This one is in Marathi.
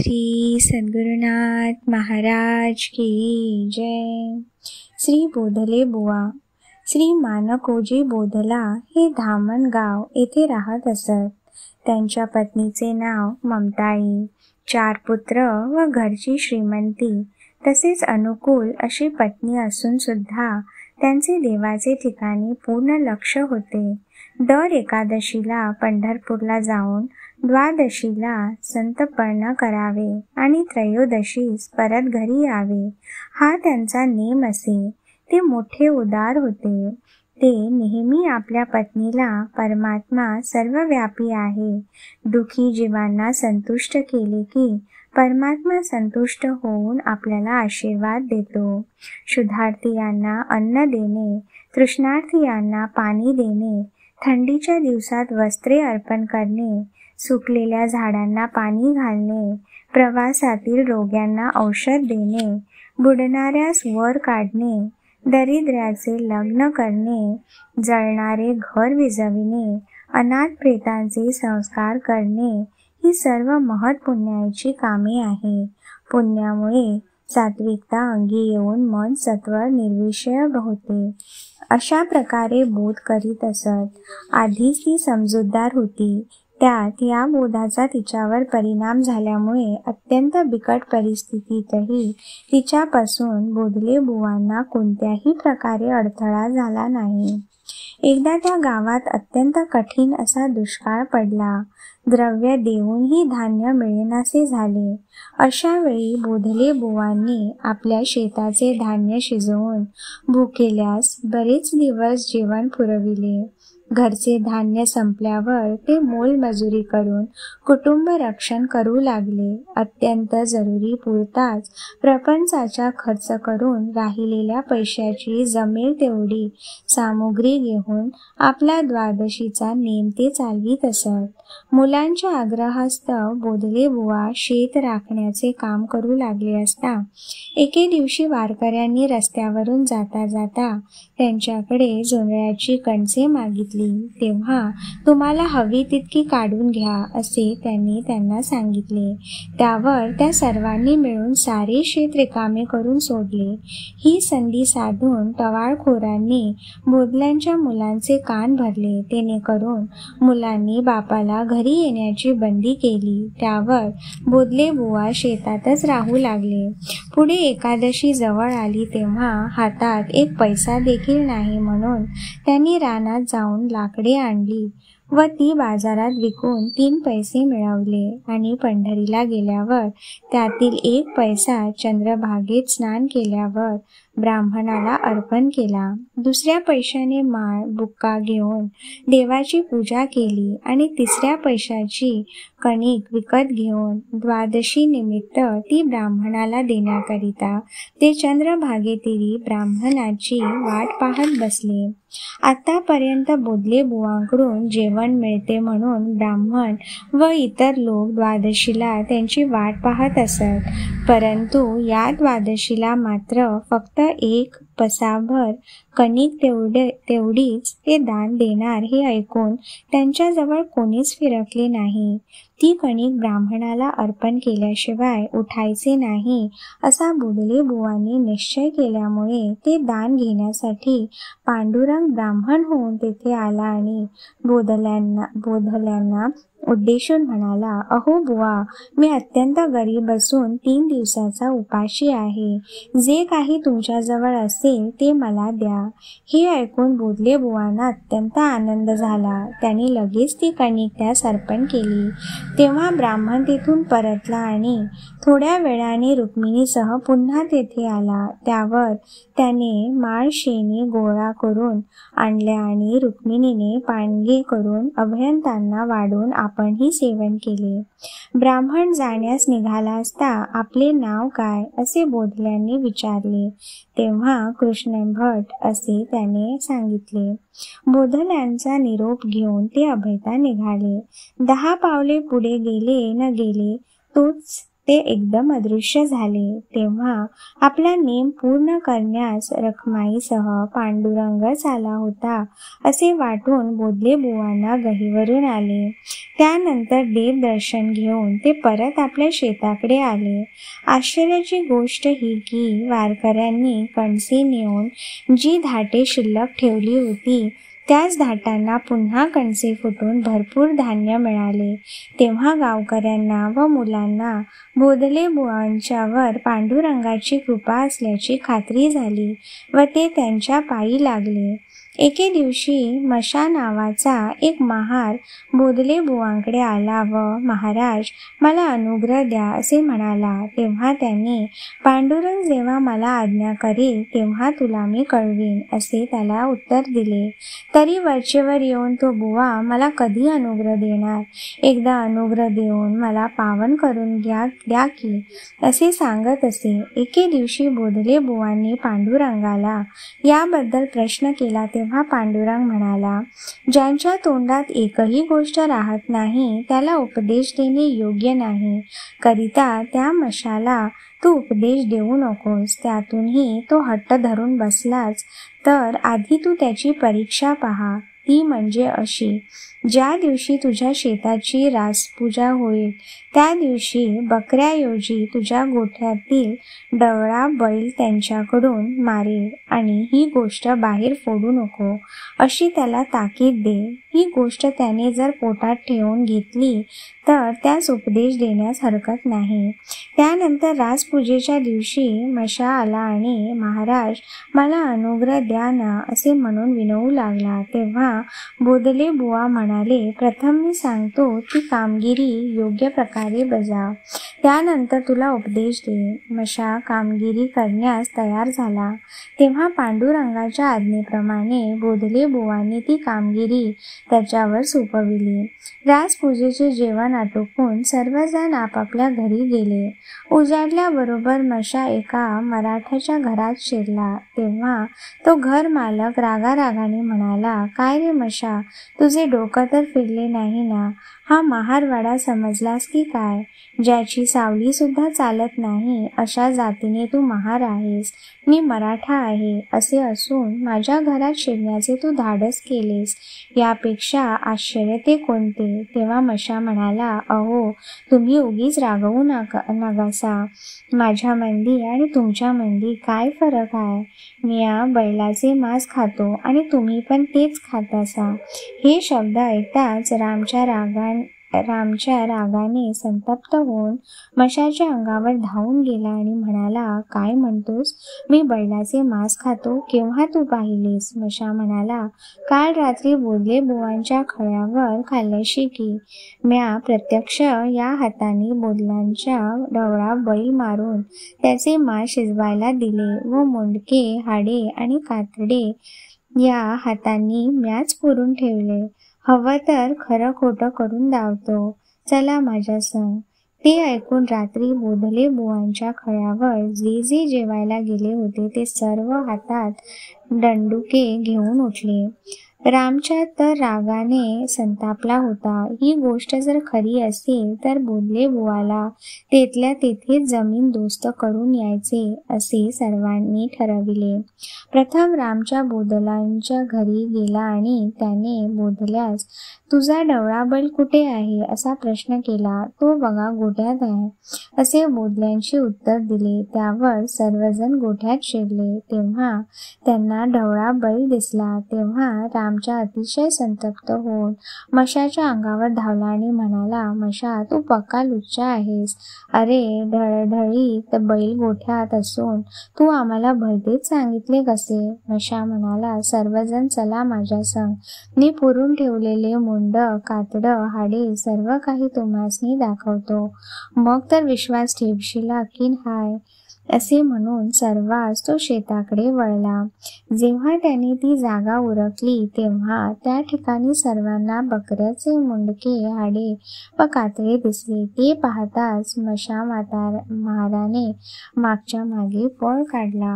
श्री सद्गुरुनाथ महाराज की जय। श्री बोधले बुवा श्री मानकोजी बोधला हे धामणगाव येथे राहत असत. त्यांच्या पत्नीचे नाव ममताई. 4 पुत्र व घरची श्रीमंती तसेच अनुकूल अशी पत्नी असून सुद्धा त्यांचे देवाचे ठिकाणी पूर्ण लक्ष होते. दर एकादशीला पंढरपूरला जाऊन द्वादशीला संतर्पण करावे आणि त्रयोदशीस परत घरी यावे हा त्यांचा नेम असे. ते मोठे उदार होते. ते नेहमी आपल्या पत्नीला परमात्मा सर्वव्यापी आहे, दुःखी जीवांना संतुष्ट केले की परमात्मा संतुष्ट होऊन आपल्याला आशीर्वाद देतो. क्षुधार्थियांना अन्न देणे, तृष्णार्थियांना पाणी देणे, थंडीच्या दिवसात वस्त्रे अर्पण करणे, सुकलेल्या झाडांना पाणी घालणे, प्रवासातील रोग्यांना औषध देणे, बुडणाऱ्यास वर काढणे, दरिद्र्याचे लग्न करणे, जळणारे घर विझविणे, अनाथ प्रेतांचे संस्कार करणे ही सर्व महत्पुण्याची कामे आहे. पुण्यामुळे सात्विकता अंगी येऊन मन सत्वर निर्विषय होते. अशा प्रकारे बोध करीत असत. आधीच ती समजूतदार होती. त्यात या बोधाचा तिच्यावर परिणाम झाल्यामुळे अत्यंत बिकट परिस्थितीतही तिच्यापासून बोधले बुवांना कोणत्याही प्रकारे अडथळा झाला नाही. एकदा त्या गावात अत्यंत कठीण असा दुष्काळ पडला. द्रव्य देऊनही धान्य मिळेनासे झाले. अशा वेळी बोधले बुवांनी आपल्या शेताचे धान्य शिजवून भुकेल्यास बरेच दिवस जेवण पुरविले. घरचे धान्य संपल्यावर ते मोलमजुरी करून कुटुंब रक्षण करू लागले. अत्यंत जरुरी पुरताच प्रपंचाचा खर्च करून राहिलेल्या पैशाची जमेल तेवढी सामुग्री घेऊन आपला द्वादशीचा नेम ते चालवीत असत. मुलांच्या आग्रहास्तव बोधले बुवा शेत राखण्याचे काम करू लागले असता एके दिवशी वारकऱ्यांनी रस्त्यावरून जाता जाता त्यांच्याकडे जोंधळ्याची कणसे मागितली. तेव्हा तुम्हाला हवी तितकी काढून घ्या असे त्यांनी त्यांना सांगितले. त्यावर त्या सर्वांनी मिळून सारे शेत रिकामे करून सोडले. ही संधी साधून टवाळखोरांनी बोधल्यांच्या मुलांचे कान भरले. तेणेकरून मुलांनी बापाला घरी येण्याची बंदी केली. त्यावर बोधले बुवा शेतातच राहू लागले. पुढे एकादशी जवळ आली तेव्हा हातात एक पैसा देखील नाही म्हणून त्यांनी रानात जाऊन लाकडे आणली व ती बाजारात विकून 3 पैसे मिळवले आणि पंढरीला गेल्यावर त्यातील 1 पैसा चंद्रभागेत स्नान केल्यावर ब्राह्मणाला अर्पण केला. दुसऱ्या पैशाने माळ बुक्का घेऊन देवाची पूजा केली आणि 3ऱ्या पैशाची कणिक विकत घेऊन द्वादशी निमित्त ती ब्राह्मणाला देण्याकरिता ते चंद्रभागेतीरी ब्राह्मणाची वाट पाहत बसले. आतापर्यंत बोधले बुवांकडून जेवण मिळते म्हणून ब्राह्मण व इतर लोक द्वादशीला त्यांची वाट पाहत असत. परंतु या द्वादशीला मात्र फक्त 1 पसाभर कणिक तेवढीच ते दान देणार हे ऐकून त्यांच्याजवळ कोणीच फिरकले नाही. ती कणिक ब्राह्मणाला अर्पण केल्याशिवाय उठायचे नाही असा बोधले बुवांनी निश्चय केल्यामुळे ते दान घेण्यासाठी पांडुरंग ब्राह्मण होऊन तेथे आला आणि बोधल्यांना उद्देशून म्हणाला, अहो बुवा, मी अत्यंत गरीब असून 3 दिवसाचा उपाशी आहे. जे काही तुमच्याजवळ असेल ते मला द्या. हे ऐकून बोधले बुवांना अत्यंत आनंद झाला. त्यांनी लगेच ती कणिक त्यास अर्पण केली. तेव्हा ब्राह्मण तेथून परतला आणि थोड्या वेळाने रुक्मिणीसह पुन्हा तेथे आला. त्यावर त्याने माळ शेणी गोळा करून आणल्या आणि रुक्मिणीने पाणगे करून अभयंतांना वाढून आपणही सेवन केले. ब्राह्मण जाण्यास निघाला असता आपले नाव काय असे बोधल्यांनी विचारले. तेव्हा कृष्णभट असे त्याने सांगितले. बोधल्यांचा निरोप घेऊन ते अभयता निघाले. 10 पावले पुढे गेले न गेले तोच ते एकदम अदृश्य झाले. तेव्हा आपला नेम पूर्ण करण्यास रखमाईसह पांडुरंगच आला होता असे वाटून बोधले बुवांना गहिवरून आले. त्यानंतर देवदर्शन घेऊन ते परत आपल्या शेताकडे आले. आश्चर्याची गोष्ट ही की वारकऱ्यांनी कणसे नेऊन जी धाटे शिल्लक ठेवली होती त्याच धाटांना पुन्हा कणसे फुटून भरपूर धान्य मिळाले. तेव्हा गावकऱ्यांना व मुलांना बोधले बुवांच्यावर पांडुरंगाची कृपा असल्याची खात्री झाली व ते त्यांच्या पायी लागले. एके दिवशी मशा नावाचा एक महार बोधले बुवांकडे आला व महाराज मला अनुग्रह द्या असे म्हणाला. तेव्हा त्यांनी पांडुरंग जेव्हा मला आज्ञा करेल तेव्हा तुला मी कळवीन असे त्याला उत्तर दिले. तरी वरचेवर येऊन तो बुवा मला कधी अनुग्रह देणार? एकदा अनुग्रह देऊन मला पावन करून द्या की असे सांगत असे. एके दिवशी बोधले बुवांनी पांडुरंगाला याबद्दल प्रश्न केला. तेव्हा पांडुरंग म्हणाला, ज्यांच्या तोंडात एकही गोष्ट राहत नाही त्याला उपदेश देणे योग्य नाही. करिता त्या मशाला तू उपदेश देऊ नकोस. त्यातूनही तो हट्ट धरून बसलाच तर आधी तू त्याची परीक्षा पहा. ती म्हणजे अशी, ज्या दिवशी तुझ्या शेताची रासपूजा होईल त्या दिवशी बकऱ्याऐवजी तुझ्या गोठ्यातील डवळा बैल त्यांच्याकडून मारेल आणि ही गोष्ट बाहेर फोडू नको अशी त्याला ताकीद दे. ही गोष्ट त्याने जर पोटात ठेवून घेतली तर त्यास उपदेश देण्यास हरकत नाही. त्यानंतर रासपूजेच्या दिवशी मशा आला आणि महाराज मला अनुग्रह द्या ना असे म्हणून विनवू लागला. तेव्हा बोधले बुवा म्हणाले, प्रथम मी सांगतो ती कामगिरी योग्य प्रकारे बजाव, त्यानंतर तुला उपदेश दे. मशा कामगिरी करण्यास तयार झाला. तेव्हा पांडुरंगाच्या आज्ञेप्रमाणे बोधले बुवांनी ती कामगिरी त्याच्यावर सोपविली. रासपूजेचे जेवण आटोपून सर्वजण आपापल्या घरी गेले. उजाडल्याबरोबर मशा एका मराठ्याच्या घरात शिरला. तेव्हा तो घर मालक रागारागाने म्हणाला, काय रे मशा, तुझे डोकं तर फिरले नाही ना? हा महारवाडा समजलास की काय? ज्याची सावली सुद्धा चालत नाही अशा जातीने तू महार आहेस. मी मराठा आहे असे असून माझ्या घरात शिरण्याचे तू धाडस केलेस. यापेक्षा आश्चर्य ते कोणते? तेव्हा मशा म्हणाला, अहो तुम्ही उगीच रागवू नकासा. माझ्या मंदी आणि तुमच्या मंदी काय फरक आहे? मी बैलाचे मांस खातो आणि तुम्ही पण तेच खातासा. हे शब्द ऐकताच रामच्या रागाने संतप्त होऊन मशाच्या अंगावर धावून गेला आणि म्हणाला, काय म्हणतोस? मी बैलाचे मांस खातो? केव्हा तू पाहिलेस? मशा म्हणाला, काल रात्री बोधले बुवांच्या खळ्यावर खाल्ल्याशी की. म्या प्रत्यक्ष या हाताने बोधलांच्या ढवळा बैल मारून त्याचे मांस शिजवायला दिले व मुंडके, हाडे आणि कातडे या हातांनी म्याच पुरून ठेवले. हवं तर खरं खोटं करून दावतो, चला माझ्या संग. ते ऐकून रात्री बोधले बुवांच्या खळ्यावर जे जे जेवायला गेले होते ते सर्व हातात दंडुके घेऊन उठले. रामच्या तर रागाने संतापला होता. ही गोष्ट जर खरी असेल तर बोधले बुवाला तेथल्या तेथेच जमीनदोस्त करून यायचे असे सर्वांनी ठरविले. प्रथम रामच्या बोधलांच्या घरी गेला आणि त्याने बोधल्यास तुझा ढवळा बैल कुठे आहे असा प्रश्न केला. तो बघा गोठ्यात आहे असे बोधल्यांचे उत्तर दिले. त्यावर सर्वजण गोठ्यात शिरले. तेव्हा त्यांना ढवळा बैल दिसला. तेव्हा रामच्या अतिशय संतप्त होऊन मशाच्या अंगावर धावला आणि म्हणाला, मशा तू पक्का लुच्चा आहेस. अरे ढळढळीत बैल गोठ्यात असून तू आम्हाला भलतेच सांगितले कसे? मशा म्हणाला, सर्वजण चला माझ्या संग. मी पुरून ठेवलेले मुंड, कातड, हाडे सर्व काही तुम्हासनी दाखवतो. मग तर विश्वास ठेवशीला की हाय. असे म्हणून सर्वांस तो शेताकडे वळला. जेव्हा त्याने ती जागा उरकली तेव्हा त्या ठिकाणी सर्वांना बकऱ्याचे मुंडके, हाडे व कातडे दिसले. ते पाहताच मशा महाराने मागच्या मागे पळ काढला.